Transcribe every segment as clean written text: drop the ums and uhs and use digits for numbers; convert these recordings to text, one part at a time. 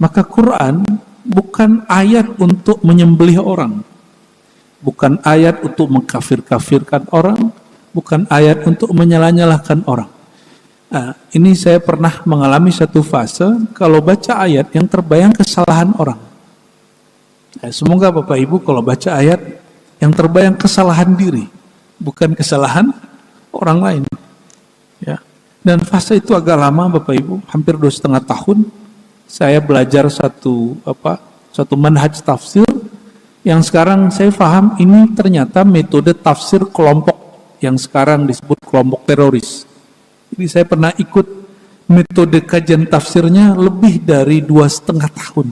Maka Quran bukan ayat untuk menyembelih orang, bukan ayat untuk mengkafir-kafirkan orang, bukan ayat untuk menyalah-nyalahkan orang. Nah, ini saya pernah mengalami satu fase, kalau baca ayat yang terbayang kesalahan orang. Nah, semoga Bapak Ibu kalau baca ayat yang terbayang kesalahan diri, bukan kesalahan orang lain. Ya. Dan fase itu agak lama Bapak Ibu, hampir 2,5 tahun. Saya belajar satu manhaj tafsir yang sekarang saya paham ini ternyata metode tafsir kelompok yang sekarang disebut kelompok teroris. Jadi saya pernah ikut metode kajian tafsirnya lebih dari 2,5 tahun.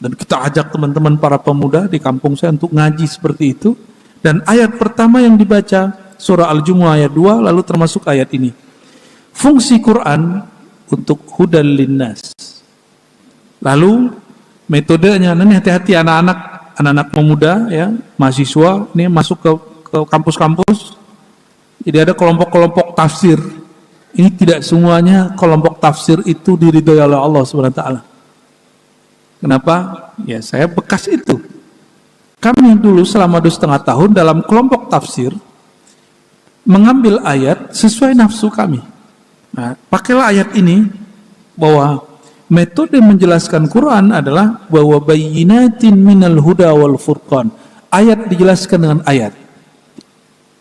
Dan kita ajak teman-teman para pemuda di kampung saya untuk ngaji seperti itu. Dan ayat pertama yang dibaca surah Al-Jumu'ah ayat 2, lalu termasuk ayat ini. Fungsi Quran untuk hudal linnas. Lalu metodenya, ini hati-hati anak-anak pemuda ya, mahasiswa ini masuk ke kampus-kampus. Jadi ada kelompok-kelompok tafsir. Ini tidak semuanya kelompok tafsir itu diridhoi oleh Allah Subhanahu wa taala. Kenapa? Ya saya bekas itu. Kami dulu selama 2,5 tahun dalam kelompok tafsir mengambil ayat sesuai nafsu kami. Nah, pakailah ayat ini bahwa metode menjelaskan Quran adalah bahwa bayyinatin minal huda wal furqan. Ayat dijelaskan dengan ayat.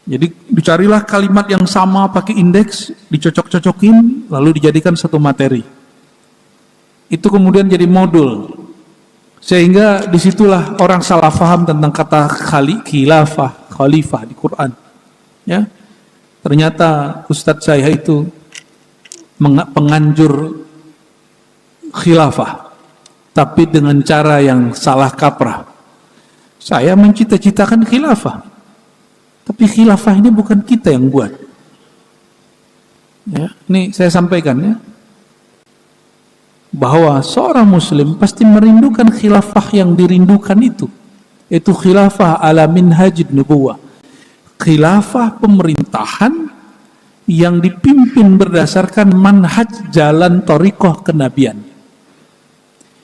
Jadi dicarilah kalimat yang sama pakai indeks, dicocok-cocokin, lalu dijadikan satu materi. Itu kemudian jadi modul. Sehingga disitulah orang salah faham tentang kata khalifah di Quran. Ya, ternyata Ustadz saya itu penganjur khilafah, tapi dengan cara yang salah kaprah. Saya mencita-citakan khilafah, tapi khilafah ini bukan kita yang buat. Ya, ini saya sampaikan ya, bahwa seorang muslim pasti merindukan khilafah yang dirindukan itu, yaitu khilafah ala minhajid nubuwah, khilafah pemerintahan yang dipimpin berdasarkan manhaj jalan thariqah kenabian.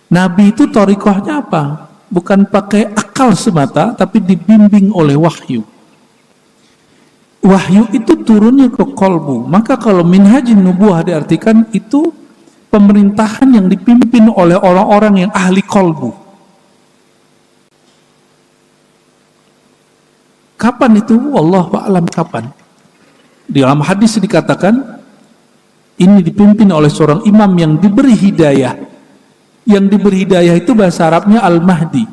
Nabi itu thariqahnya apa? Bukan pakai akal semata, tapi dibimbing oleh wahyu. Wahyu itu turunnya ke kolbu. Maka kalau minhajin nubuwah diartikan itu pemerintahan yang dipimpin oleh orang-orang yang ahli kolbu. Kapan itu? Wallahu a'lam kapan. Di dalam hadis dikatakan ini dipimpin oleh seorang imam yang diberi hidayah. Yang diberi hidayah itu bahasa Arabnya Al-Mahdi.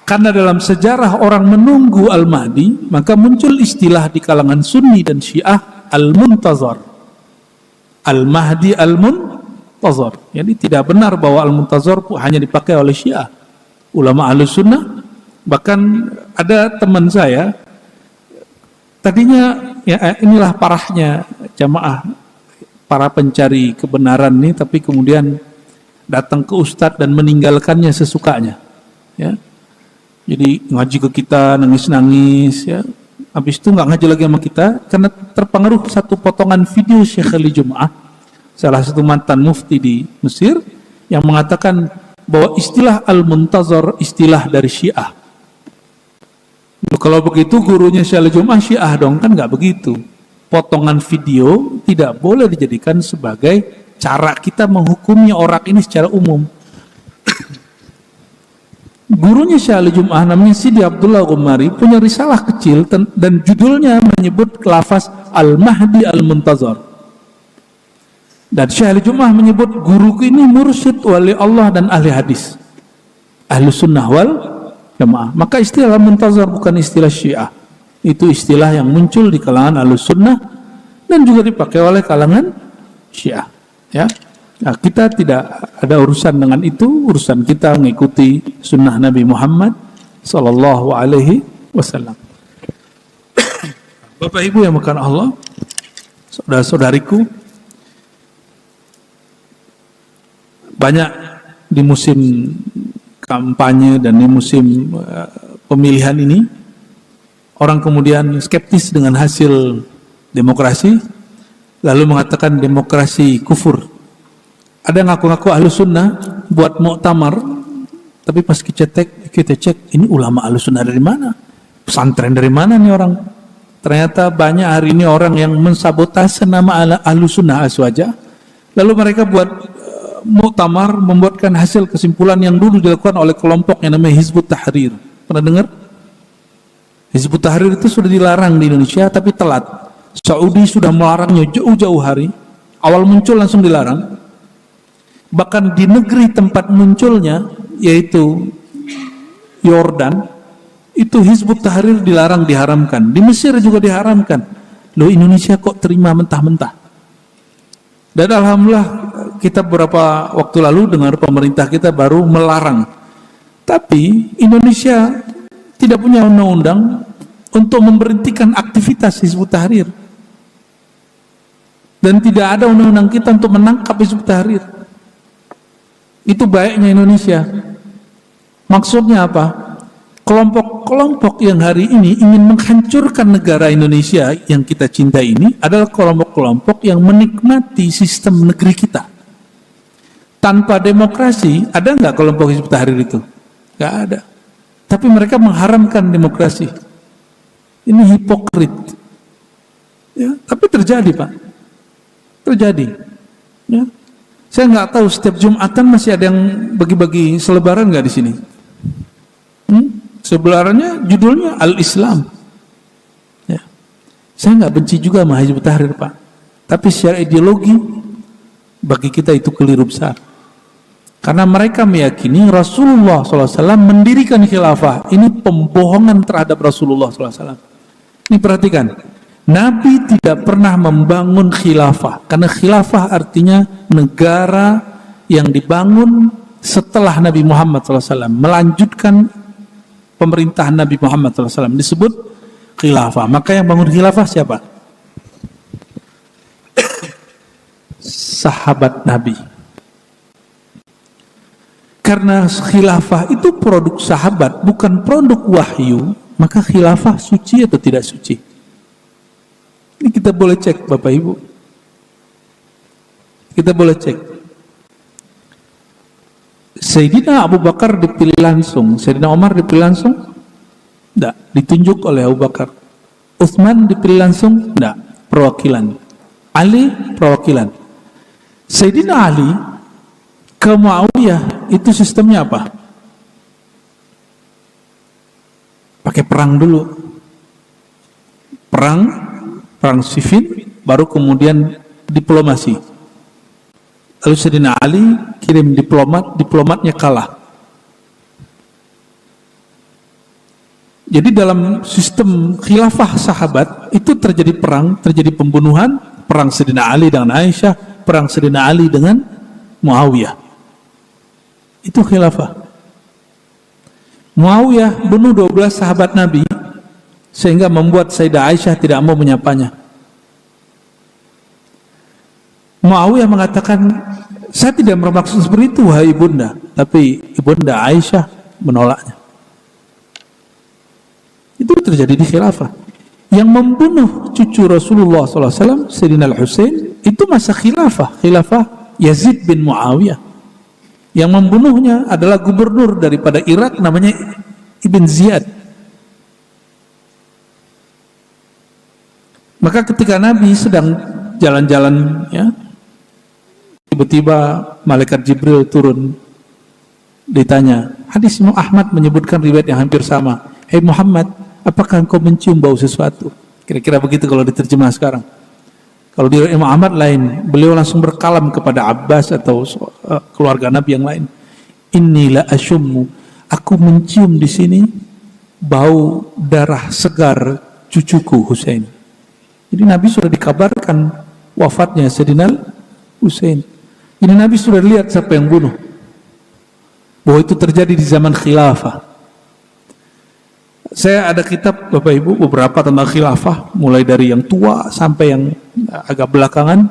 Karena dalam sejarah orang menunggu Al-Mahdi, maka muncul istilah di kalangan Sunni dan Syiah Al-Muntazar. Al-Mahdi Al-Muntazar. Jadi tidak benar bahwa Al-Muntazar hanya dipakai oleh Syiah. Ulama Ahlus Sunnah, bahkan ada teman saya, tadinya ya inilah parahnya jamaah para pencari kebenaran nih, tapi kemudian datang ke ustadz dan meninggalkannya sesukanya. Ya. Jadi ngaji ke kita nangis-nangis ya. Habis itu nggak ngaji lagi sama kita karena terpengaruh satu potongan video Syekh Ali Jum'ah, salah satu mantan mufti di Mesir, yang mengatakan bahwa istilah Al-Muntazar istilah dari Syiah. Kalau begitu gurunya Syekh Ali Jum'ah Syiah dong, kan nggak begitu. Potongan video tidak boleh dijadikan sebagai cara kita menghukumi orang ini secara umum. Gurunya Syekh Ali Jum'ah namanya Sidi Abdullah Ghumari punya risalah kecil dan judulnya menyebut lafaz Al-Mahdi Al-Muntazar. Dan Syekh Ali Jum'ah menyebut guruku ini mursyid wali Allah dan ahli hadis, ahli sunnah wal jamaah. Maka istilah Muntazar bukan istilah Syiah, itu istilah yang muncul di kalangan ahli sunnah dan juga dipakai oleh kalangan Syiah. Ya, nah, kita tidak ada urusan dengan itu. Urusan kita mengikuti sunnah Nabi Muhammad Sallallahu Alaihi Wasallam. Bapak Ibu yang makan Allah, saudara-saudariku, banyak di musim kampanye dan di musim pemilihan ini orang kemudian skeptis dengan hasil demokrasi, lalu mengatakan demokrasi kufur. Ada yang ngaku-ngaku Ahlus Sunnah buat muktamar, tapi pas kita cek ini ulama Ahlus Sunnah dari mana? Pesantren dari mana nih orang? Ternyata banyak hari ini orang yang mensabotase nama Ahlus Sunnah Aswaja. Lalu mereka buat muktamar, membuatkan hasil kesimpulan yang dulu dilakukan oleh kelompok yang namanya Hizbut Tahrir. Pernah dengar? Hizbut Tahrir itu sudah dilarang di Indonesia, tapi telat. Saudi sudah melarangnya jauh-jauh hari. Awal muncul langsung dilarang. Bahkan di negeri tempat munculnya, yaitu Yordan, itu Hizbut Tahrir dilarang, diharamkan. Di Mesir juga diharamkan. Loh, Indonesia kok terima mentah-mentah? Dan alhamdulillah kita beberapa waktu lalu dengar pemerintah kita baru melarang. Tapi Indonesia tidak punya undang-undang untuk memberhentikan aktivitas Hizbut Tahrir. Dan tidak ada undang-undang kita untuk menangkap Hizbut Tahrir. Itu baiknya Indonesia. Maksudnya apa? Kelompok-kelompok yang hari ini ingin menghancurkan negara Indonesia yang kita cintai ini adalah kelompok-kelompok yang menikmati sistem negeri kita. Tanpa demokrasi, ada nggak kelompok Hizbut Tahrir itu? Nggak ada. Tapi mereka mengharamkan demokrasi. Ini hipokrit. Ya, tapi terjadi, Pak. Terjadi. Ya. Saya nggak tahu setiap Jumatan masih ada yang bagi-bagi selebaran nggak di sini? Selebarannya judulnya Al-Islam. Ya. Saya nggak benci juga sama Hizbut Tahrir, Pak. Tapi secara ideologi bagi kita itu keliru besar. Karena mereka meyakini Rasulullah SAW mendirikan khilafah. Ini pembohongan terhadap Rasulullah SAW. Ini perhatikan. Nabi tidak pernah membangun khilafah. Karena khilafah artinya negara yang dibangun setelah Nabi Muhammad SAW. Melanjutkan pemerintahan Nabi Muhammad SAW. Disebut khilafah. Maka yang bangun khilafah siapa? Sahabat Nabi. Karena khilafah itu produk sahabat, bukan produk wahyu, maka khilafah suci atau tidak suci? Ini kita boleh cek, Bapak Ibu. Kita boleh cek. Sayyidina Abu Bakar dipilih langsung, Sayyidina Umar dipilih langsung? Tidak, ditunjuk oleh Abu Bakar. Utsman dipilih langsung? Tidak, perwakilan. Ali perwakilan. Sayyidina Ali ke Muawiyah itu sistemnya apa? Pakai perang dulu. Perang Siffin, baru kemudian diplomasi. Lalu Sayyidina Ali kirim diplomatnya kalah. Jadi dalam sistem khilafah sahabat itu terjadi perang, terjadi pembunuhan, perang Sayyidina Ali dengan Aisyah, perang Sayyidina Ali dengan Muawiyah. Itu khilafah. Muawiyah bunuh 12 sahabat Nabi sehingga membuat Sayyidah Aisyah tidak mau menyapanya. Muawiyah mengatakan, saya tidak bermaksud seperti itu, wahai ibunda. Tapi ibunda Aisyah menolaknya. Itu terjadi di khilafah. Yang membunuh cucu Rasulullah SAW, Sayyidina Al-Husain, itu masa khilafah Yazid bin Muawiyah. Yang membunuhnya adalah gubernur daripada Irak, namanya Ibn Ziyad. Maka ketika Nabi sedang jalan-jalan, ya, tiba-tiba malaikat Jibril turun, ditanya. Hadis Imam Ahmad menyebutkan riwayat yang hampir sama. Hei Muhammad, apakah engkau mencium bau sesuatu? Kira-kira begitu kalau diterjemah sekarang. Kalau di Imam Ahmad lain, beliau langsung berkalam kepada Abbas atau keluarga Nabi yang lain. Inilah asyummu, aku mencium di sini bau darah segar cucuku Husain. Jadi Nabi sudah dikabarkan wafatnya Sayyidina Husain. Jadi Nabi sudah lihat siapa yang bunuh. Bahwa itu terjadi di zaman khilafah. Saya ada kitab Bapak Ibu beberapa tentang khilafah, mulai dari yang tua sampai yang agak belakangan.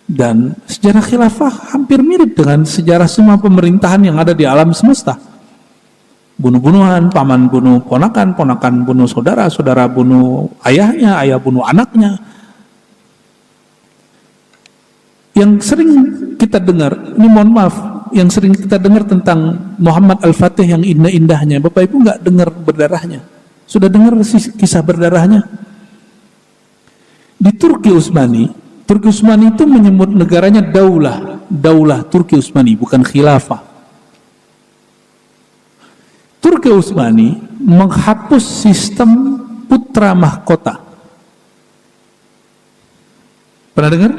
Dan sejarah khilafah hampir mirip dengan sejarah semua pemerintahan yang ada di alam semesta. Bunuh-bunuhan, paman bunuh ponakan, ponakan bunuh saudara, saudara bunuh ayahnya, ayah bunuh anaknya. Yang sering kita dengar, ini mohon maaf, yang sering kita dengar tentang Muhammad Al-Fatih yang indah-indahnya, Bapak Ibu nggak dengar berdarahnya. Sudah dengar kisah berdarahnya? Di Turki Utsmani itu menyebut negaranya daulah Turki Utsmani, bukan khilafah. Turki Utsmani menghapus sistem putra mahkota. Pernah dengar?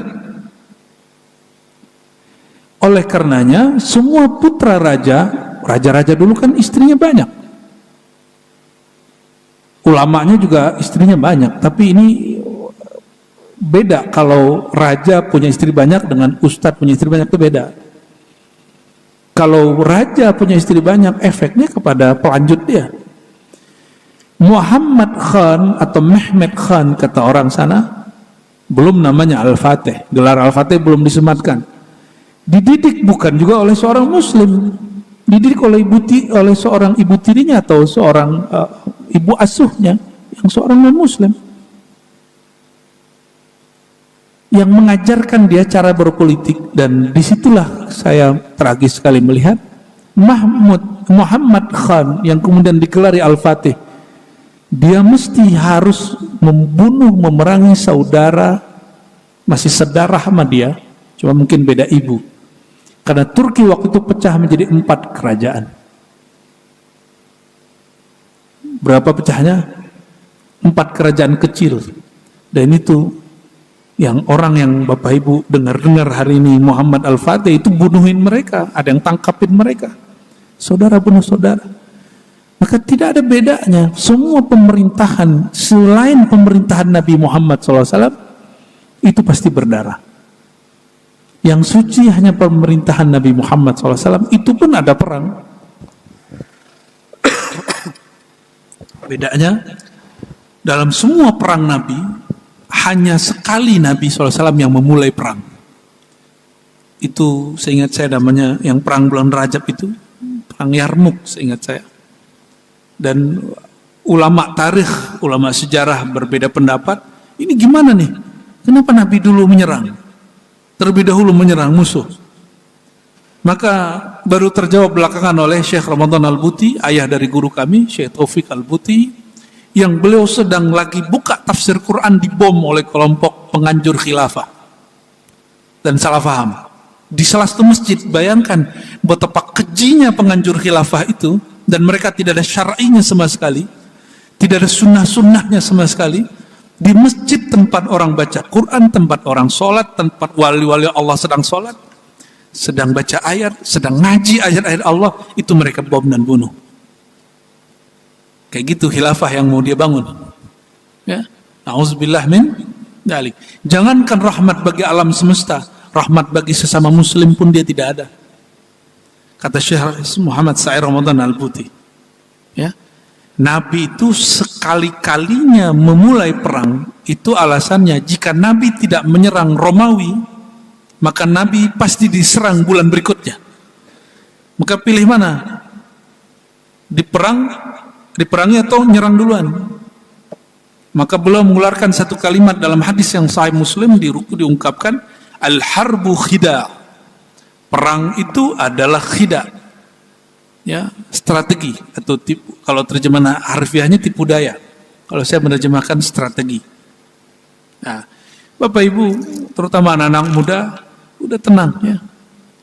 Oleh karenanya, semua putra raja dulu kan istrinya banyak. Ulamanya juga istrinya banyak, tapi ini beda kalau raja punya istri banyak dengan ustadz punya istri banyak, itu beda. Kalau raja punya istri banyak, efeknya kepada pelanjut dia. Muhammad Khan atau Mehmet Khan kata orang sana, belum namanya Al-Fatih, gelar Al-Fatih belum disematkan. Dididik bukan juga oleh seorang muslim, dididik oleh seorang ibu tirinya atau seorang ibu asuhnya yang seorang non muslim, yang mengajarkan dia cara berpolitik. Dan disitulah saya tragis sekali melihat Muhammad Khan yang kemudian digelari Al-Fatih, dia mesti harus membunuh, memerangi saudara masih sedarah sama dia, cuma mungkin beda ibu. Karena Turki waktu itu pecah menjadi 4 kerajaan. Berapa pecahnya? 4 kerajaan kecil. Dan itu yang orang yang Bapak Ibu dengar hari ini Muhammad Al-Fatih itu bunuhin mereka, ada yang tangkapin mereka. Saudara bunuh saudara. Maka tidak ada bedanya. Semua pemerintahan selain pemerintahan Nabi Muhammad SAW itu pasti berdarah. Yang suci hanya pemerintahan Nabi Muhammad SAW, itu pun ada perang. Bedanya, dalam semua perang Nabi, hanya sekali Nabi SAW yang memulai perang. Itu seingat saya namanya, yang perang bulan Rajab itu, perang Yarmuk seingat saya. Dan ulama tarikh, ulama sejarah berbeda pendapat, ini gimana nih? Kenapa Nabi dulu menyerang? Terlebih dahulu menyerang musuh. Maka baru terjawab belakangan oleh Syekh Ramadan Al-Buti, ayah dari guru kami, Syekh Taufik Al-Buti, yang beliau sedang lagi buka tafsir Quran dibom oleh kelompok penganjur khilafah dan salah faham di salah satu masjid. Bayangkan betapa kejinya penganjur khilafah itu, dan mereka tidak ada syar'inya sama sekali, tidak ada sunnah-sunnahnya sama sekali. Di masjid tempat orang baca Quran, tempat orang sholat, tempat wali-wali Allah sedang sholat, sedang baca ayat, sedang ngaji ayat-ayat Allah, itu mereka bom dan bunuh. Kayak gitu khilafah yang mau dia bangun. Ya, na'udzubillah min dzalik. Jangankan rahmat bagi alam semesta, rahmat bagi sesama muslim pun dia tidak ada. Kata Syekh Muhammad Sa'ir Ramadan Al-Buti, ya, Nabi itu sekali-kalinya memulai perang, itu alasannya jika Nabi tidak menyerang Romawi, maka Nabi pasti diserang bulan berikutnya. Maka pilih mana? Diperangi atau nyerang duluan? Maka beliau mengeluarkan satu kalimat dalam hadis yang sahih Muslim, diungkapkan, al-harbu khida'. Perang itu adalah khida'. Ya, strategi atau tipu. Kalau terjemahan harfiahnya tipu daya. Kalau saya menerjemahkan strategi. Nah, Bapak Ibu, terutama anak-anak muda, udah tenang ya.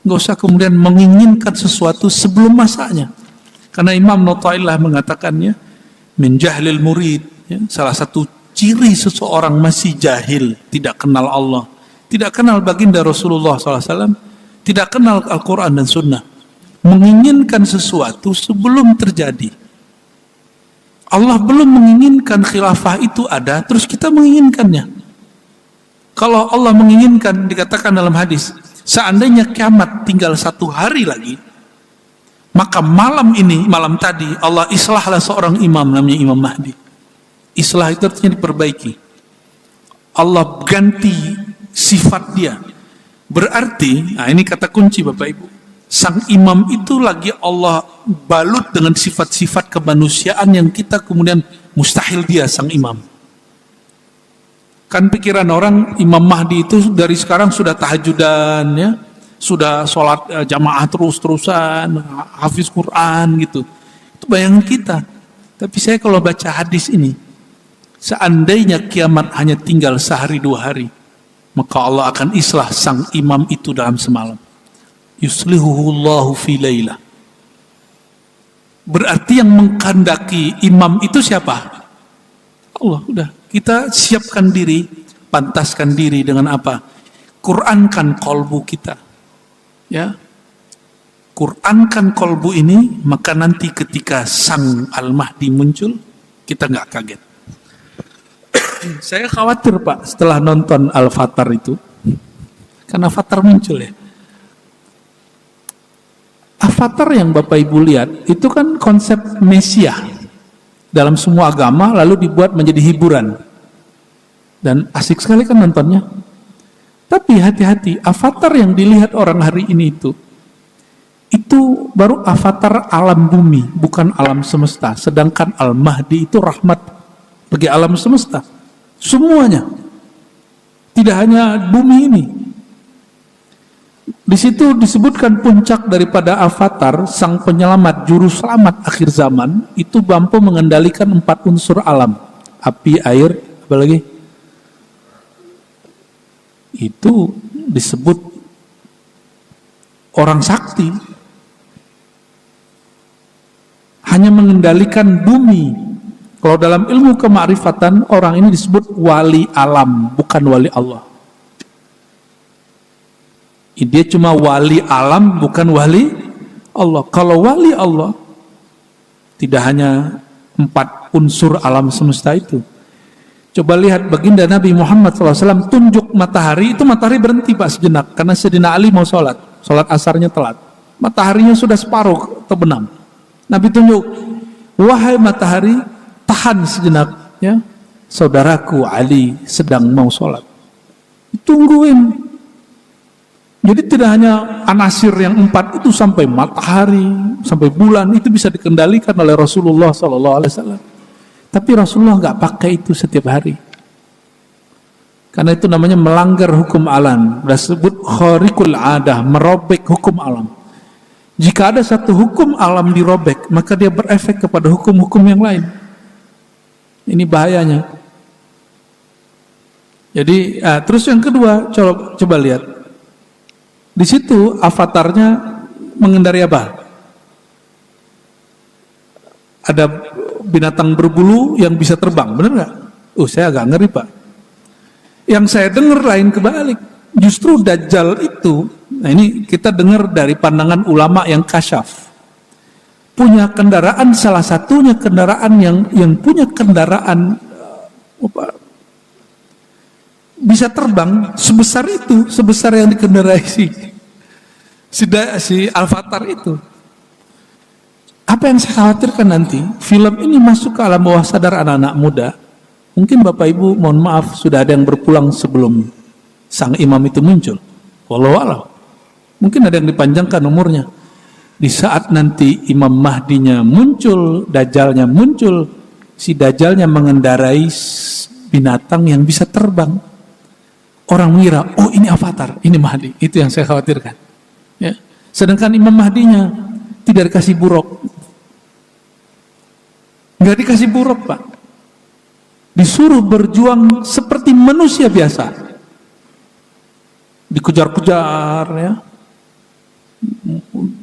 Nggak usah kemudian menginginkan sesuatu sebelum masanya. Karena Imam Nawawi mengatakannya, min jahlil murid, ya, salah satu ciri seseorang masih jahil, tidak kenal Allah, tidak kenal baginda Rasulullah SAW, tidak kenal Al-Quran dan Sunnah, menginginkan sesuatu sebelum terjadi. Allah belum menginginkan khilafah itu ada, terus kita menginginkannya. Kalau Allah menginginkan, dikatakan dalam hadis, seandainya kiamat tinggal 1 hari lagi, maka malam tadi Allah islahlah seorang imam namanya Imam Mahdi. Islah itu artinya diperbaiki. Allah ganti sifat dia. Berarti, nah ini kata kunci Bapak Ibu, sang imam itu lagi Allah balut dengan sifat-sifat kemanusiaan yang kita kemudian mustahil dia sang imam. Kan pikiran orang Imam Mahdi itu dari sekarang sudah tahajudan ya, sudah sholat jamaah terus-terusan, hafiz Quran gitu. Itu bayangan kita. Tapi saya kalau baca hadis ini, seandainya kiamat hanya tinggal sehari 2 hari, maka Allah akan islah sang imam itu dalam semalam. Yuslihuhullahu fi lailah. Berarti yang mengkandaki imam itu siapa? Allah. Udah, kita siapkan diri, pantaskan diri dengan apa? Qurankan kolbu kita. Ya. Qurankan kolbu ini, maka nanti ketika sang Al-Mahdi muncul, kita nggak kaget. Saya khawatir Pak, setelah nonton Al-Fatar itu, karena Fatar muncul ya. Avatar yang Bapak Ibu lihat itu kan konsep Mesiah dalam semua agama, lalu dibuat menjadi hiburan dan asik sekali kan nontonnya. Tapi hati-hati, avatar yang dilihat orang hari ini itu baru avatar alam bumi, bukan alam semesta. Sedangkan Al-Mahdi itu rahmat bagi alam semesta, semuanya, tidak hanya bumi ini. Di situ disebutkan puncak daripada avatar, sang penyelamat, juru selamat akhir zaman, itu mampu mengendalikan 4 unsur alam. Api, air, apa lagi? Itu disebut orang sakti. Hanya mengendalikan bumi. Kalau dalam ilmu kemakrifatan, orang ini disebut wali alam, bukan wali Allah. Dia cuma wali alam, bukan wali Allah. Kalau wali Allah, tidak hanya 4 unsur alam semesta itu. Coba lihat baginda Nabi Muhammad SAW tunjuk matahari, itu matahari berhenti Pak sejenak, karena Sayyidina Ali mau sholat asarnya telat. Mataharinya sudah separuh terbenam. Nabi tunjuk, wahai matahari, tahan sejenak, ya. Saudaraku Ali sedang mau sholat. Tungguin. Jadi tidak hanya anasir yang 4 itu, sampai matahari, sampai bulan itu bisa dikendalikan oleh Rasulullah SAW. Tapi Rasulullah nggak pakai itu setiap hari, karena itu namanya melanggar hukum alam. Disebut khariqul adah, merobek hukum alam. Jika ada satu hukum alam dirobek, maka dia berefek kepada hukum-hukum yang lain. Ini bahayanya. Jadi terus yang kedua, coba lihat. Di situ avatarnya mengendari apa? Ada binatang berbulu yang bisa terbang, benar nggak? Saya agak ngeri Pak. Yang saya dengar lain kebalik. Justru Dajjal itu, nah ini kita dengar dari pandangan ulama yang kasyaf. Punya kendaraan, salah satunya kendaraan yang punya kendaraan bisa terbang sebesar itu, sebesar yang dikendarai si Al-Fatar itu. Apa yang saya khawatirkan nanti, film ini masuk ke alam bawah sadar anak-anak muda. Mungkin Bapak Ibu, mohon maaf, sudah ada yang berpulang sebelum sang imam itu muncul. Wallahu a'lam. Mungkin ada yang dipanjangkan umurnya. Di saat nanti Imam Mahdinya muncul, Dajjalnya muncul, si Dajjalnya mengendarai binatang yang bisa terbang. Orang mengira, oh ini avatar, ini Mahdi. Itu yang saya khawatirkan. Ya. Sedangkan Imam Mahdinya tidak dikasih buruk. Nggak dikasih buruk Pak. Disuruh berjuang seperti manusia biasa. Dikejar-kejar ya.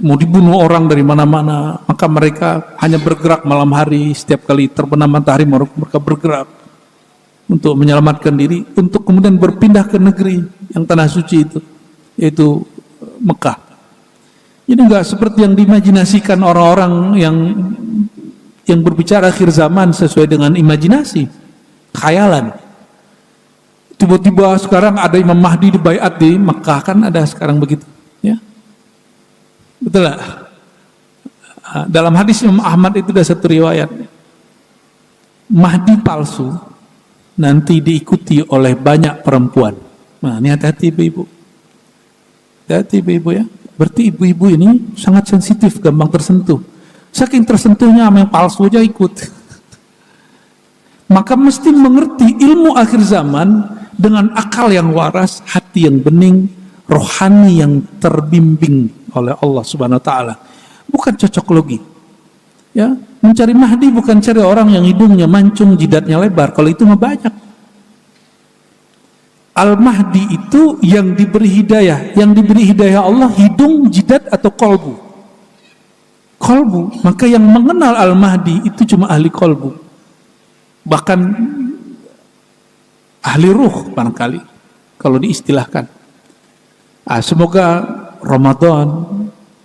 Mau dibunuh orang dari mana-mana. Maka mereka hanya bergerak malam hari. Setiap kali terbenam matahari mereka bergerak untuk menyelamatkan diri, untuk kemudian berpindah ke negeri yang tanah suci itu, yaitu Mekah. Jadi enggak seperti yang diimajinasikan orang-orang yang berbicara akhir zaman sesuai dengan imajinasi, khayalan. Tiba-tiba sekarang ada Imam Mahdi dibaiat di Mekah, kan ada sekarang begitu, ya. Betul lah. Dalam hadis Imam Ahmad itu ada satu riwayat, Mahdi palsu nanti diikuti oleh banyak perempuan. Nah, ini hati-hati ibu-ibu. Hati-hati ibu-ibu ya. Berarti ibu-ibu ini sangat sensitif, gampang tersentuh. Saking tersentuhnya sama yang palsu aja ikut. Maka mesti mengerti ilmu akhir zaman dengan akal yang waras, hati yang bening, rohani yang terbimbing oleh Allah Subhanahu wa taala. Bukan cocok logi. Ya, mencari Mahdi bukan cari orang yang hidungnya mancung, jidatnya lebar. Kalau itu mah banyak. Al-Mahdi itu yang diberi hidayah. Yang diberi hidayah Allah hidung, jidat atau kolbu? Kolbu. Maka yang mengenal Al-Mahdi itu cuma ahli kolbu. Bahkan ahli ruh barangkali kalau diistilahkan. Semoga Ramadan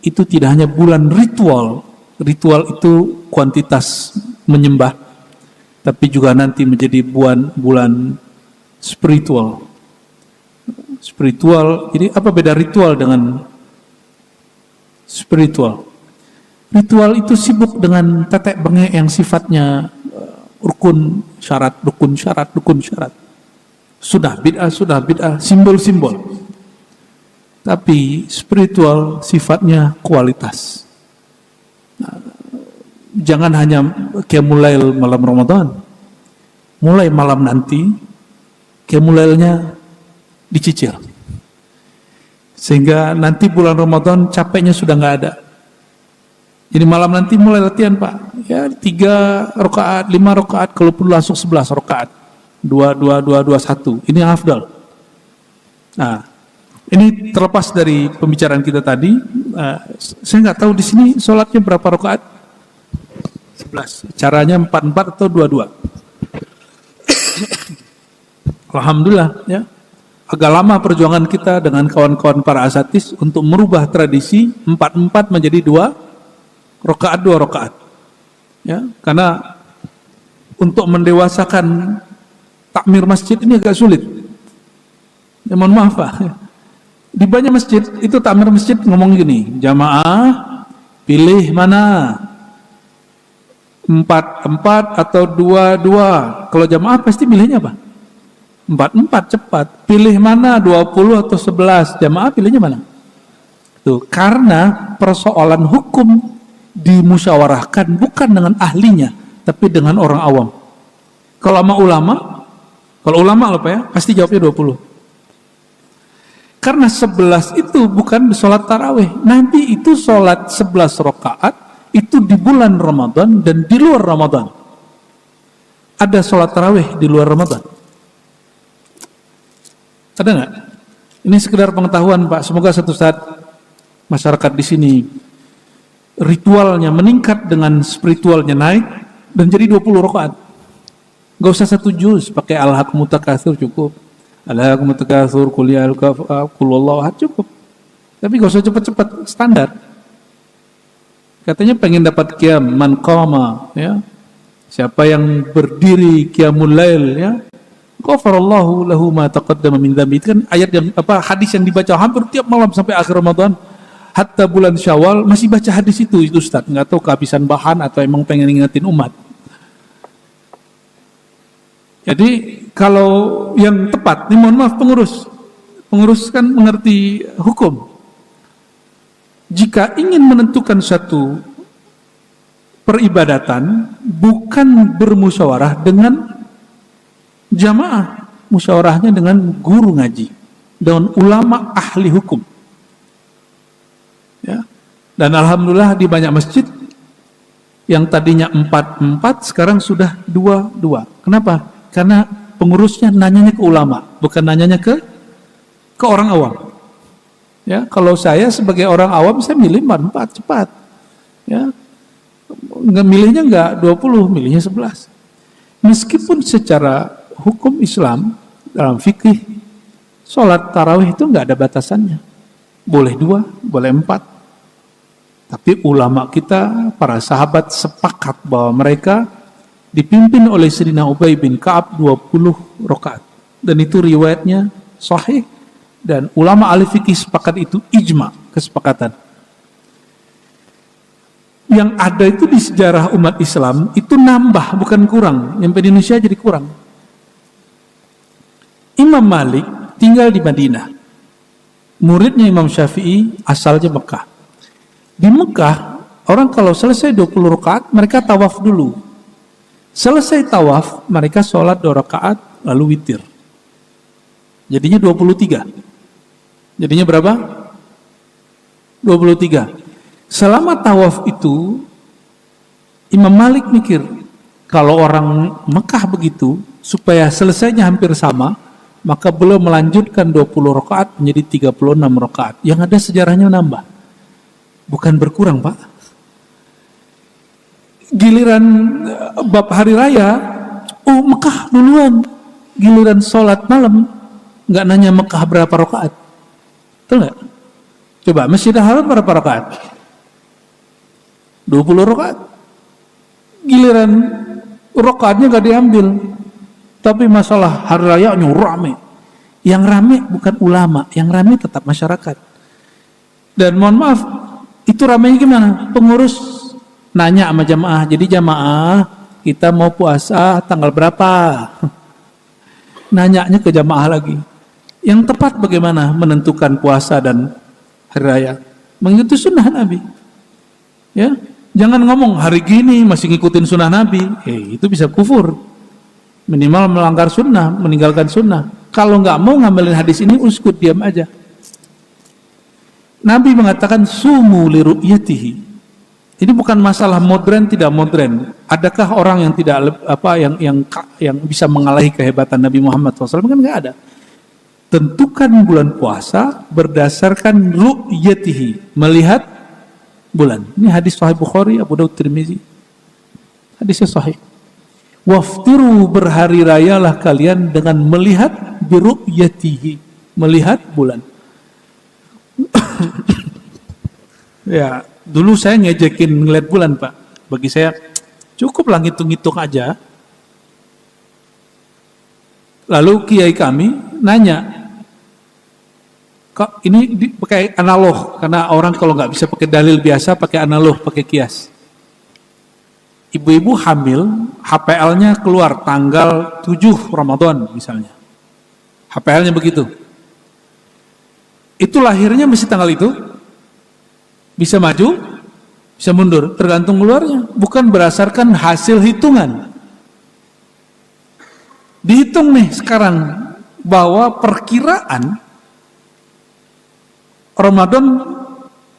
itu tidak hanya bulan ritual. Ritual itu kuantitas menyembah, tapi juga nanti menjadi bulan spiritual. Spiritual, jadi apa beda ritual dengan spiritual? Ritual itu sibuk dengan tetek bengek yang sifatnya rukun syarat. Sudah bid'ah, simbol-simbol. Tapi spiritual sifatnya kualitas. Jangan hanya qiyamul lail malam Ramadan. Mulai malam nanti qiyamul lailnya dicicil. Sehingga nanti bulan Ramadan capeknya sudah nggak ada. Jadi malam nanti mulai latihan Pak. Ya 3 rakaat, 5 rakaat, kalau perlu langsung 11 rakaat. 2, 1. Ini yang afdal. Nah, ini terlepas dari pembicaraan kita tadi. Saya nggak tahu di sini sholatnya berapa rakaat? 11. Caranya 4 atau 2. Alhamdulillah ya. Agak lama perjuangan kita dengan kawan-kawan para asatis untuk merubah tradisi 4 menjadi 2 rakaat. Ya, karena untuk mendewasakan takmir masjid ini agak sulit. Ya, mohon maaf Pak. Di banyak masjid itu takmir masjid ngomong gini, jamaah pilih mana 4 atau 2. Kalau jamaah pasti pilihnya apa? 4 cepat. Pilih mana 20 atau 11? Jamaah pilihnya mana? Tuh, karena persoalan hukum dimusyawarahkan bukan dengan ahlinya, tapi dengan orang awam. Kalau sama ulama apa ya? Pasti jawabnya 20. Karena 11 itu bukan sholat tarawih. Nanti itu sholat 11 rakaat itu di bulan Ramadan dan di luar Ramadan. Ada sholat tarawih di luar Ramadan? Ada nggak? Ini sekedar pengetahuan Pak. Semoga suatu saat masyarakat di sini ritualnya meningkat dengan spiritualnya naik dan jadi 20 rakaat. Gak usah 1 juz, pakai al-haqq mutakatsir cukup. Al-haqq mutakatsir, qul ya al-kafir, qul wallahu ahad cukup. Tapi gak usah cepat-cepat, standar. Katanya pengen dapat qiyam man qama, ya. Siapa yang berdiri qiyamul lail, ya. Ghafarallahu lahu ma taqaddama min dzambi. Itu kan ayat yang hadis yang dibaca hampir tiap malam sampai akhir Ramadan. Hatta bulan Syawal masih baca hadis itu Ustaz. Enggak tahu kehabisan bahan atau emang pengen ngingetin umat. Jadi kalau yang tepat, ini mohon maaf pengurus kan mengerti hukum. Jika ingin menentukan satu peribadatan, bukan bermusyawarah dengan jamaah, musyawarahnya dengan guru ngaji, dengan ulama ahli hukum. Ya. Dan alhamdulillah di banyak masjid yang tadinya 4 sekarang sudah 2. Kenapa? Karena pengurusnya nanyanya ke ulama, bukan nanyanya ke orang awam. Ya, kalau saya sebagai orang awam saya milih 4 cepat. Ya. Milihnya enggak 20, milihnya 11. Meskipun secara hukum Islam dalam fikih sholat tarawih itu enggak ada batasannya. Boleh 2, boleh 4. Tapi ulama kita, para sahabat sepakat bahwa mereka dipimpin oleh Sayyidina Ubay bin Ka'ab 20 rakaat. Dan itu riwayatnya sahih dan ulama ahli fikih sepakat itu ijma, kesepakatan. Yang ada itu di sejarah umat Islam itu nambah bukan kurang. Yang di Indonesia jadi kurang. Imam Malik tinggal di Madinah. Muridnya Imam Syafi'i asalnya Mekah. Di Mekah, orang kalau selesai 20 rakaat, mereka tawaf dulu. Selesai tawaf, mereka sholat 2 rakaat, lalu witir. Jadinya 23. Jadinya berapa? 23. Selama tawaf itu, Imam Malik mikir, kalau orang Mekah begitu, supaya selesainya hampir sama, maka beliau melanjutkan 20 rakaat menjadi 36 rakaat. Yang ada sejarahnya nambah. Bukan berkurang, Pak. Giliran bab hari raya, oh Mekah duluan. Giliran sholat malam, nggak nanya Mekah berapa rakaat. Betul nggak? Coba, Masjidil Haram berapa rakaat? 20 rakaat. Giliran rakaatnya nggak diambil. Tapi masalah hari rayanya rame. Yang rame bukan ulama, yang rame tetap masyarakat. Dan mohon maaf, itu ramenya gimana? Pengurus nanya sama jamaah, jadi jamaah kita mau puasa tanggal berapa? Nanyanya ke jamaah lagi. Yang tepat bagaimana menentukan puasa dan hari raya? Mengikuti sunnah Nabi. Ya, jangan ngomong hari gini masih ngikutin sunnah Nabi. Itu bisa kufur. Minimal melanggar sunnah, meninggalkan sunnah. Kalau nggak mau ngambilin hadis ini, uskut, diam aja. Nabi mengatakan sumu li ru'yatihi. Ini bukan masalah modern tidak modern. Adakah orang yang tidak yang bisa mengalahi kehebatan Nabi Muhammad SAW? Kan nggak ada. Tentukan bulan puasa berdasarkan ru'yatihi, melihat bulan. Ini hadis Sahih Bukhari, Abu Daud, Tirmizi. Hadisnya sahih. Waftiru, berhari rayalah kalian dengan melihat biru'yatihi, melihat bulan. Ya, dulu saya ngejekin ngeliat bulan, Pak. Bagi saya cukuplah ngitung-ngitung aja. Lalu kiai kami nanya, kok ini pakai analog? Karena orang kalau nggak bisa pakai dalil biasa, pakai analog, pakai kias. Ibu-ibu hamil, HPL-nya keluar tanggal 7 Ramadan misalnya. HPL-nya begitu. Itu lahirnya mesti tanggal itu. Bisa maju, bisa mundur, tergantung keluarnya. Bukan berdasarkan hasil hitungan. Dihitung nih sekarang bahwa perkiraan Ramadan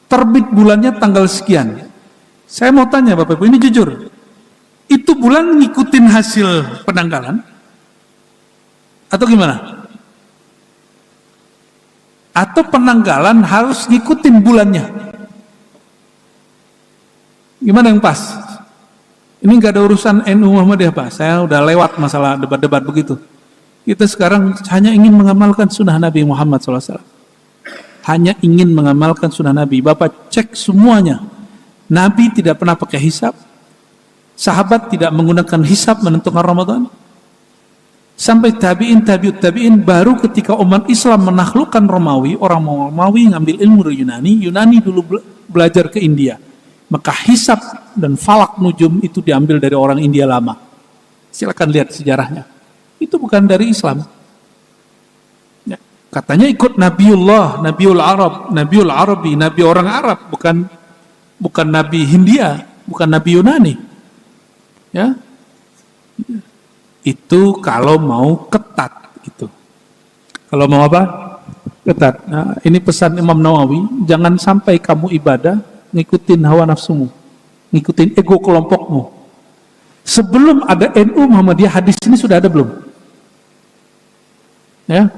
terbit bulannya tanggal sekian. Saya mau tanya Bapak Ibu, ini jujur. Itu bulan ngikutin hasil penanggalan? Atau gimana? Atau penanggalan harus ngikutin bulannya? Gimana yang pas? Ini nggak ada urusan NU Muhammadiyah, Pak. Saya udah lewat masalah debat-debat begitu. Kita sekarang hanya ingin mengamalkan sunnah Nabi Muhammad SAW. Hanya ingin mengamalkan sunnah Nabi. Bapak cek semuanya. Nabi tidak pernah pakai hisab. Sahabat tidak menggunakan hisab menentukan Ramadan. Sampai tabi'in, tabi'ut tabi'in, baru ketika umat Islam menaklukkan Romawi, orang Romawi ngambil ilmu dari Yunani. Yunani dulu belajar ke India. Maka hisab dan falak nujum itu diambil dari orang India lama. Silakan lihat sejarahnya. Itu bukan dari Islam. Ya, katanya ikut Nabiullah, Nabiul Arab, Nabiul Arabi, Nabi orang Arab, bukan Nabi Hindia, bukan Nabi Yunani. Ya, itu kalau mau ketat gitu. Kalau mau apa? Ketat. Nah, ini pesan Imam Nawawi, jangan sampai kamu ibadah ngikutin hawa nafsumu, ngikutin ego kelompokmu. Sebelum ada NU Muhammadiyah, hadis ini sudah ada belum? Ya,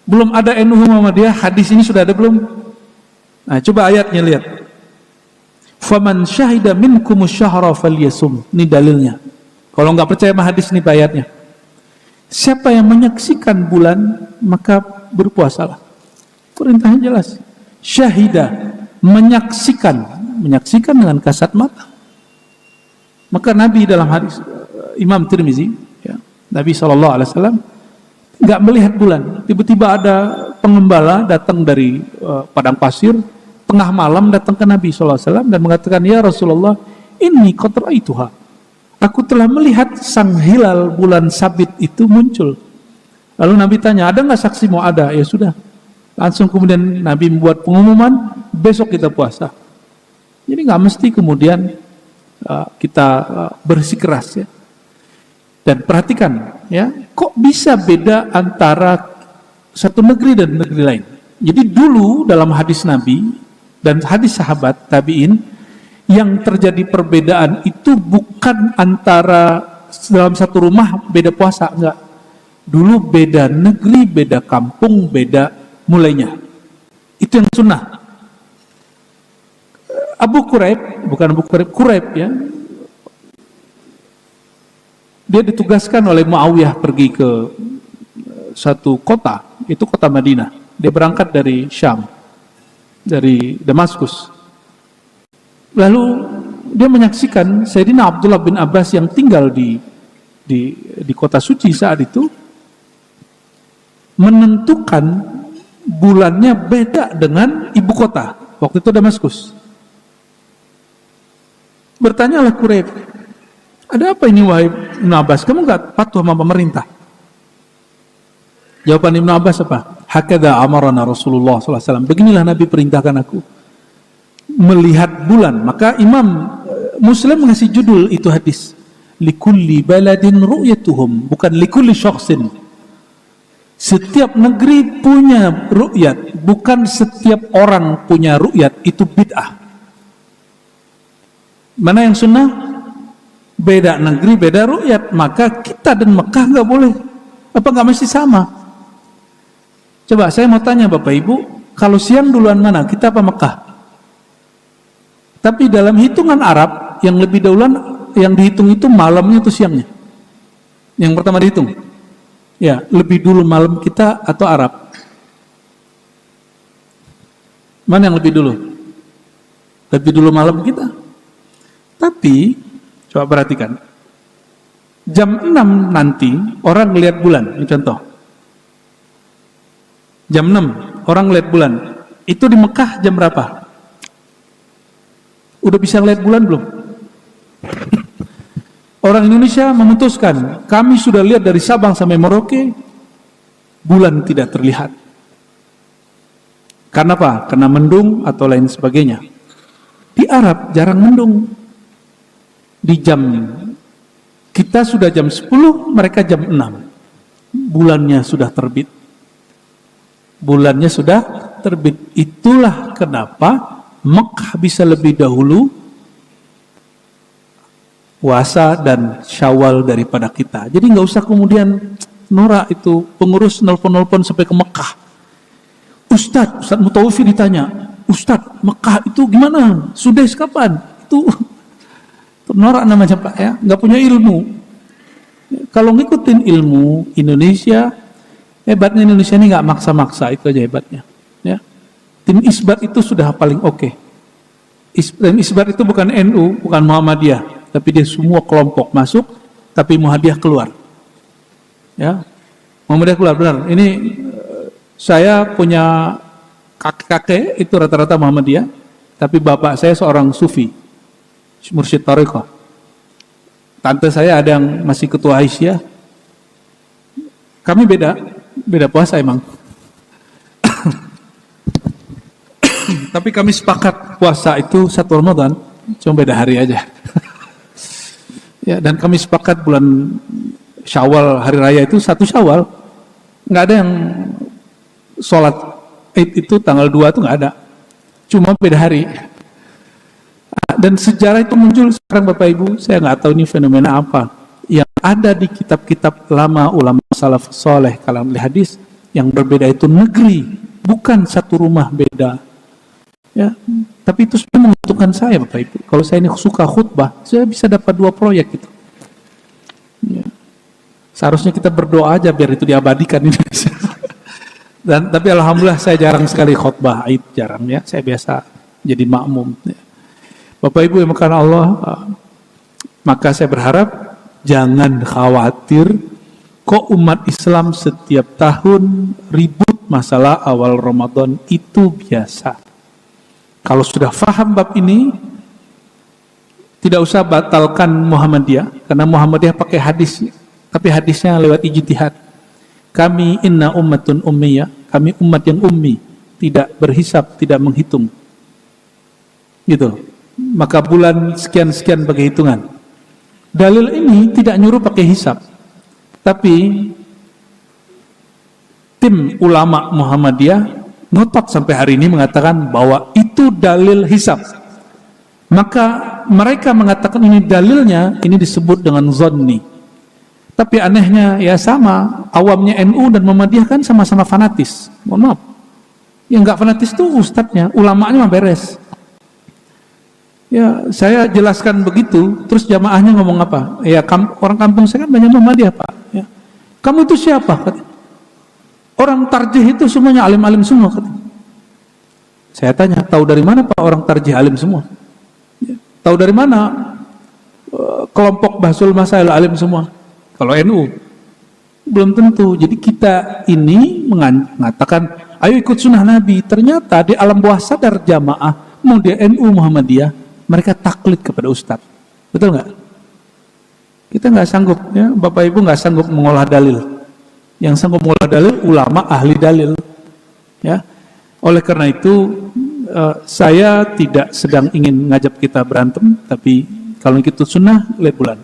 belum ada NU Muhammadiyah, hadis ini sudah ada belum? Nah, coba ayatnya lihat. Faman syahida minkumus syahra falyasum. Ini dalilnya. Kalau nggak percaya sama hadis ini ayatnya. Siapa yang menyaksikan bulan maka berpuasalah. Perintahnya jelas. Syahida, menyaksikan dengan kasat mata. Maka Nabi dalam hadis Imam Tirmizi, ya, Nabi SAW nggak melihat bulan. Tiba-tiba ada pengembala datang dari padang pasir, tengah malam datang ke Nabi SAW dan mengatakan, ya Rasulullah, ini qad ra'aituha. Aku telah melihat sang hilal bulan sabit itu muncul. Lalu Nabi tanya, ada nggak saksi? Mau ada? Ya sudah. Langsung kemudian Nabi membuat pengumuman, besok kita puasa. Jadi nggak mesti kemudian kita bersikeras, ya. Dan perhatikan, ya, kok bisa beda antara satu negeri dan negeri lain. Jadi dulu dalam hadis Nabi dan hadis sahabat tabi'in, yang terjadi perbedaan itu bukan antara dalam satu rumah beda puasa, enggak. Dulu beda negeri, beda kampung, beda mulainya. Itu yang sunnah. Abu Quraib, bukan Abu Quraib, Quraib ya. Dia ditugaskan oleh Muawiyah pergi ke satu kota, itu kota Madinah. Dia berangkat dari Syam, dari Damaskus. Lalu dia menyaksikan Sayyidina Abdullah bin Abbas yang tinggal di kota suci saat itu menentukan bulannya beda dengan ibu kota. Waktu itu Damaskus. Bertanyalah Quraib, ada apa ini wahai Ibn Abbas? Kamu enggak patuh sama pemerintah? Jawaban Ibn Abbas apa? Hakadha amarana Rasulullah SAW. Beginilah Nabi perintahkan aku melihat bulan. Maka Imam Muslim mengasih judul itu hadis, likulli baladin ru'yatuhum, bukan likulli syakhsin. Setiap negeri punya ru'yat, bukan setiap orang punya ru'yat. Itu bid'ah. Mana yang sunnah? Beda negeri, beda ru'yat. Maka kita dan Mekah nggak boleh. Apa nggak mesti sama? Coba saya mau tanya Bapak Ibu, kalau siang duluan mana? Kita apa Mekah? Tapi dalam hitungan Arab, yang lebih duluan, yang dihitung itu malamnya itu siangnya. Yang pertama dihitung. Ya, lebih dulu malam kita atau Arab? Mana yang lebih dulu? Lebih dulu malam kita. Tapi, coba perhatikan. Jam 6 nanti, orang melihat bulan. Ini contoh. Jam 6, orang lihat bulan. Itu di Mekah jam berapa? Udah bisa lihat bulan belum? Orang Indonesia memutuskan, kami sudah lihat dari Sabang sampai Merauke, bulan tidak terlihat. Karena apa? Karena mendung atau lain sebagainya. Di Arab jarang mendung. Di jam, kita sudah jam 10, mereka jam 6. Bulannya sudah terbit. Bulannya sudah terbit. Itulah kenapa Mekah bisa lebih dahulu puasa dan Syawal daripada kita. Jadi nggak usah kemudian norak itu pengurus nelpon-nelpon sampai ke Mekah. Ustadz Mutawfi ditanya, Ustadz Mekah itu gimana? Sudais kapan? Itu norak namanya Pak ya, nggak punya ilmu. Kalau ngikutin ilmu Indonesia, hebatnya Indonesia ini nggak maksa-maksa, itu aja hebatnya. Ya. Tim Isbat itu sudah paling oke. Tim Isbat itu bukan NU, bukan Muhammadiyah, tapi dia semua kelompok masuk, tapi Muhammadiyah keluar. Ya, Muhammadiyah keluar benar. Ini saya punya kakek-kakek itu rata-rata Muhammadiyah, tapi bapak saya seorang sufi, mursyid Thariqah. Tante saya ada yang masih ketua Aisyah. Kami beda puasa emang. Tapi kami sepakat puasa itu 1 Ramadan, cuma beda hari aja. Ya, dan kami sepakat bulan Syawal, hari raya itu 1 Syawal. Nggak ada yang sholat Id itu tanggal 2 itu nggak ada. Cuma beda hari. Dan sejarah itu muncul sekarang Bapak Ibu, saya nggak tahu ini fenomena apa. Yang ada di kitab-kitab lama ulama salaf soleh kalam hadis, yang berbeda itu negeri, bukan satu rumah beda. Ya, tapi itu sudah menguntungkan saya Bapak Ibu. Kalau saya ini suka khutbah, saya bisa dapat 2 proyek gitu. Ya. Seharusnya kita berdoa aja biar itu diabadikan ini. Tapi alhamdulillah saya jarang sekali khutbah Aid, jarang ya. Saya biasa jadi makmum. Ya. Bapak Ibu yang makan Allah, maka saya berharap jangan khawatir kok umat Islam setiap tahun ribut masalah awal Ramadan, itu biasa. Kalau sudah faham bab ini, tidak usah batalkan Muhammadiyah, karena Muhammadiyah pakai hadis, tapi hadisnya lewat ijtihad. Kami inna ummatun ummiyah, kami umat yang ummi, tidak berhisab, tidak menghitung. Gitu. Maka bulan sekian-sekian pakai hitungan. Dalil ini tidak nyuruh pakai hisab, tapi tim ulama Muhammadiyah ngotot sampai hari ini mengatakan bahwa itu dalil hisab. Maka mereka mengatakan ini dalilnya, ini disebut dengan zonni. Tapi anehnya ya sama, awamnya NU dan Muhammadiyah kan sama-sama fanatis. Mohon maaf. Yang nggak fanatis itu ustadznya, ulamanya mah beres. Ya, saya jelaskan begitu, terus jamaahnya ngomong apa? Ya, orang kampung saya kan banyak Muhammadiyah, Pak. Ya. Kamu itu siapa? Orang tarjih itu semuanya alim-alim semua. Saya tanya, tahu dari mana Pak orang tarjih alim semua? Ya. Tahu dari mana kelompok Bahsul Masail alim semua? Kalau NU belum tentu. Jadi kita ini mengatakan ayo ikut sunnah Nabi. Ternyata di alam bawah sadar jamaah, mau dia NU Muhammadiyah, mereka taklid kepada ustadz. Betul nggak? Kita nggak sanggup, ya Bapak Ibu nggak sanggup mengolah dalil. Yang sanggup mengolah dalil ulama ahli dalil. Ya, oleh karena itu saya tidak sedang ingin ngajak kita berantem, tapi kalau kita sunnah lihat bulan.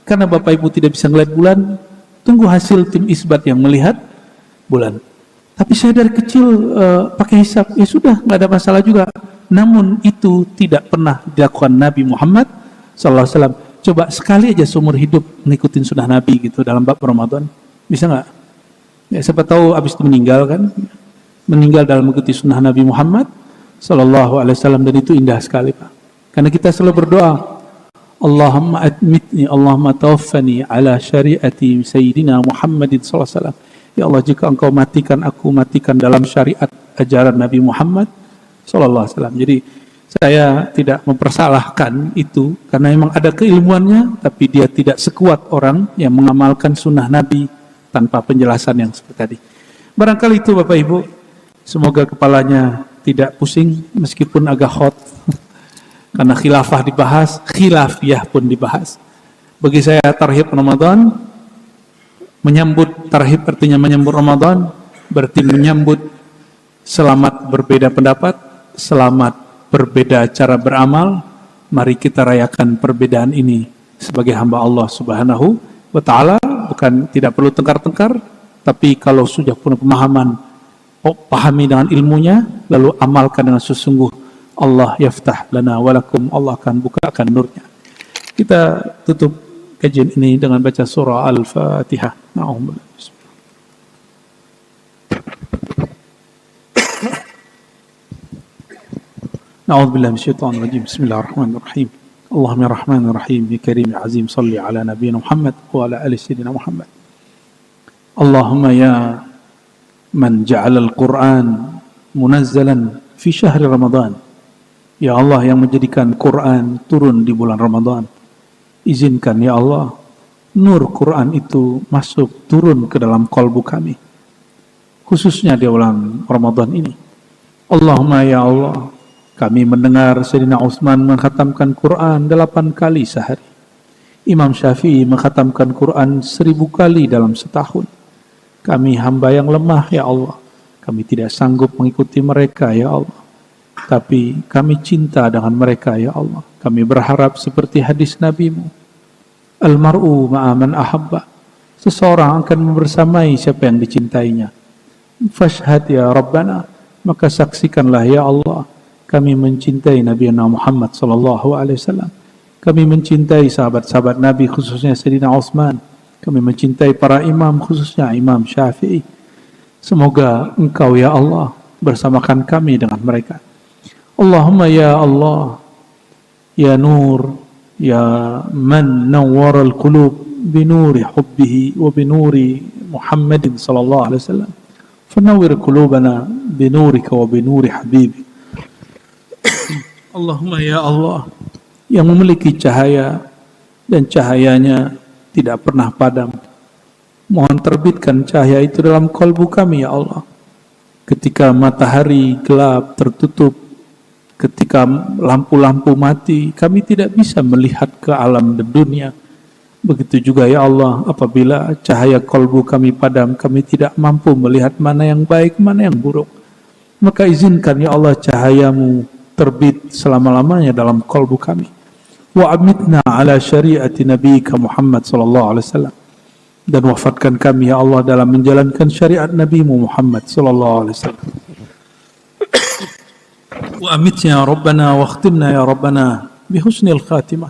Karena Bapak Ibu tidak bisa ngelihat bulan, tunggu hasil tim isbat yang melihat bulan. Tapi saya dari kecil pakai hisab, ya sudah nggak ada masalah juga. Namun itu tidak pernah dilakukan Nabi Muhammad SAW. Coba sekali aja seumur hidup ngikutin sunnah Nabi gitu dalam bab Ramadan, bisa nggak? Ya siapa tahu abis itu meninggal kan? Meninggal dalam mengikuti sunnah Nabi Muhammad SAW, dan itu indah sekali Pak. Karena kita selalu berdoa, Allahumma admitni, Allahumma tawaffani ala syariati Sayyidina Muhammadin SAW. Ya Allah, jika engkau matikan aku, matikan dalam syariat ajaran Nabi Muhammad SAW. Jadi saya tidak mempersalahkan itu, karena memang ada keilmuannya, tapi dia tidak sekuat orang yang mengamalkan sunnah Nabi tanpa penjelasan yang seperti tadi. Barangkali itu Bapak Ibu, semoga kepalanya tidak pusing meskipun agak hot. Karena khilafah dibahas, khilafiyah pun dibahas. Bagi saya tarhib Ramadan, menyambut tarhib artinya menyambut Ramadan, berarti menyambut selamat berbeda pendapat, selamat berbeda cara beramal. Mari kita rayakan perbedaan ini sebagai hamba Allah Subhanahu wa Ta'ala. Bukan tidak perlu tengkar-tengkar, tapi kalau sudah punya pemahaman, pahami dengan ilmunya, lalu amalkan dengan sesungguh. Allah yaftah lana walakum, Allah akan bukakan nurnya. Kita tutup kajian ini dengan baca surah Al-Fatihah. Na'udzubillahi minasyaitonir rajim. Bismillahirrahmanirrahim. Allahumma ya rahmanir rahim ya karim ya azim, salli ala nabiyyina Muhammad wa ala ali sayyidina Muhammad. Allahumma ya man ja'ala al-Qur'an munazzalan fi syahri Ramadan. Ya Allah yang menjadikan Quran turun di bulan Ramadan, izinkan ya Allah nur Quran itu masuk turun ke dalam kalbu kami, khususnya di bulan Ramadan ini. Allahumma ya Allah, kami mendengar Sayyidina Utsman mengkhatamkan Quran 8 kali sehari, Imam Syafi'i mengkhatamkan Quran 1000 kali dalam setahun. Kami hamba yang lemah ya Allah, kami tidak sanggup mengikuti mereka ya Allah, tapi kami cinta dengan mereka ya Allah. Kami berharap seperti hadis Nabi-Mu, Al-mar'u ma'aman ahabba, seseorang akan membersamai siapa yang dicintainya. Fashhad ya Rabbana, maka saksikanlah ya Allah, kami mencintai Nabi Muhammad SAW. Kami mencintai sahabat-sahabat Nabi, khususnya Sayyidina Utsman. Kami mencintai para imam, khususnya Imam Syafi'i. Semoga Engkau ya Allah bersamakan kami dengan mereka. Allahumma ya Allah, ya Nur, ya man nawwara al-qulub binuri hubbihi wa binuri Muhammadin sallallahu alaihi wasallam, fanawwir qulubana binurika wa binuri habibik. Allahumma ya Allah, yang memiliki cahaya dan cahayanya tidak pernah padam, mohon terbitkan cahaya itu dalam kalbu kami ya Allah. Ketika matahari gelap tertutup, ketika lampu-lampu mati, kami tidak bisa melihat ke alam dunia. Begitu juga ya Allah, apabila cahaya kalbu kami padam, kami tidak mampu melihat mana yang baik, mana yang buruk. Maka izinkan ya Allah cahayamu terbit selama-lamanya dalam kalbu kami. Wa amitna ala syariati nabiyika Muhammad sallallahu alaihi wasallam, dan wafatkan kami ya Allah dalam menjalankan syariat Nabi-Mu Muhammad sallallahu alaihi wasallam. Wa amitna ya Rabbana wa akhtimna ya Rabbana bihusnil khatimah.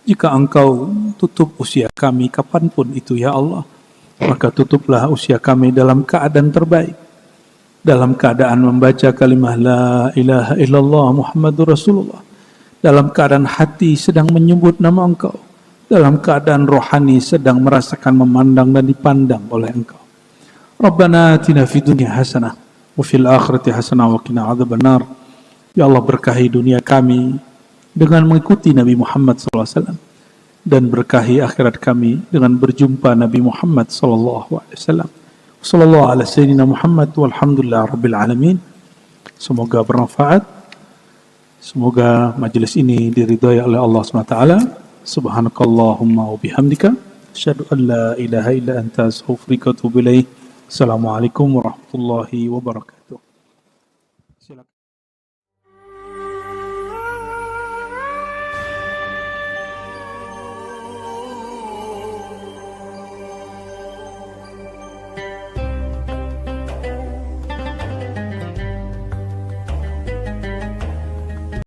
Jika Engkau tutup usia kami kapanpun itu ya Allah, maka tutuplah usia kami dalam keadaan terbaik, dalam keadaan membaca kalimah la ilaha illallah Muhammadur Rasulullah, dalam keadaan hati sedang menyebut nama Engkau, dalam keadaan rohani sedang merasakan memandang dan dipandang oleh Engkau. Rabbana atina fid dunya hasanah wa fil akhirati hasanah wa qina adzabannar. Ya Allah, berkahi dunia kami dengan mengikuti Nabi Muhammad SAW, dan berkahi akhirat kami dengan berjumpa Nabi Muhammad SAW. Sallallahu ala sayyidina Muhammad walhamdulillah rabbil alamin. Semoga bermanfaat. Semoga majelis ini diridhai oleh Allah SWT. Subhanakallahumma wa bihamdika asyhadu an la ilaha illa anta astaghfiruka wa atubu ilaik. Assalamualaikum warahmatullahi wabarakatuh.